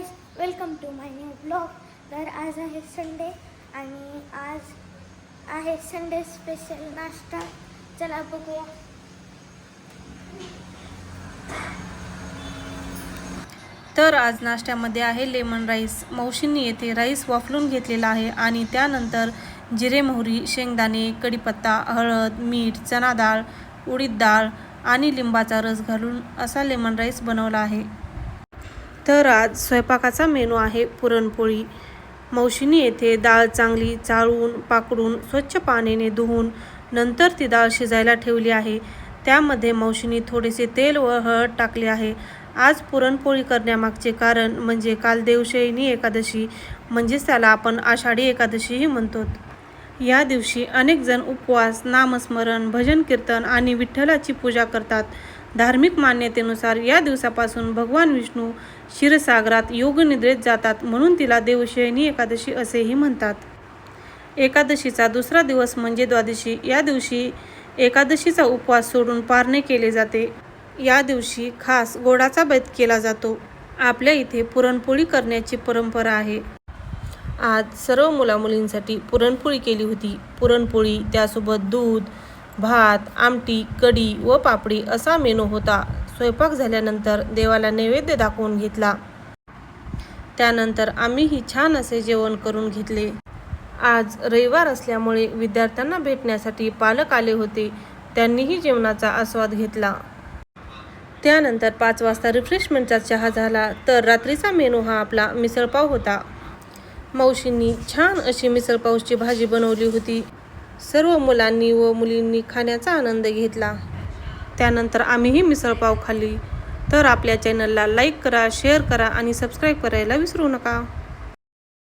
Guys, welcome to my new blog. तर आज आहे संडे आणि आज आहे संडे स्पेशल नाश्ता. चला बघूया. तर आज नाश्त्यामध्ये आहे लेमन राईस. मावशींनी येथे राईस वाफलून घेतलेला आहे आणि त्यानंतर जिरे, मोहरी, शेंगदाणे, कढीपत्ता, हळद, मीठ, चणा डाळ, उडीद डाळ आणि लिंबाचा रस घालून असा लेमन राईस बनवला आहे. तर आज स्वयंपाकाचा मेनू आहे पुरणपोळी. मावशींनी येथे डाळ चांगली चाळून पाकडून स्वच्छ पाण्याने धुवून नंतर ती डाळ शिजायला ठेवली आहे. त्यामध्ये मावशींनी थोडेसे तेल व हळद टाकले आहे. आज पुरणपोळी करण्यामागचे कारण म्हणजे काल देवशयनी एकादशी, म्हणजेच त्याला आपण आषाढी एकादशीही म्हणतो. या दिवशी अनेक जण उपवास, नामस्मरण, भजन कीर्तन आणि विठ्ठलाची पूजा करतात. धार्मिक मान्यतेनुसार या दिवसापासून भगवान विष्णू क्षीरसागरात योगनिद्रेत जातात, म्हणून तिला देवशयनी एकादशी असेही म्हणतात. एकादशीचा दुसरा दिवस म्हणजे द्वादशी. या दिवशी एकादशीचा उपवास सोडून पारणे केले जाते. या दिवशी खास गोडाचा बेत केला जातो. आपल्या इथे पुरणपोळी करण्याची परंपरा आहे. आज सर्व मुलामुलींसाठी पुरणपोळी केली होती. पुरणपोळी त्यासोबत दूध, भात, आमटी, कढी व पापडी असा मेनू होता. स्वयंपाक झाल्यानंतर देवाला नैवेद्य दाखवून घेतला. त्यानंतर आम्हीही छान असे जेवण करून घेतले. आज रविवार असल्यामुळे विद्यार्थ्यांना भेटण्यासाठी पालक आले होते. त्यांनीही जेवणाचा आस्वाद घेतला. त्यानंतर 5 वाजता रिफ्रेशमेंटचा चहा झाला. तर रात्रीचा मेनू हा आपला मिसळपाव होता. मावशींनी छान अशी मिसळपावची भाजी बनवली होती. सर्व मुलांनी व मुलींनी खाण्याचा आनंद घेतला. त्यानंतर आम्हीही मिसळपाव खाल्ली. तर आपल्या चॅनलला लाईक करा, शेअर करा आणि सबस्क्राईब करायला विसरू नका.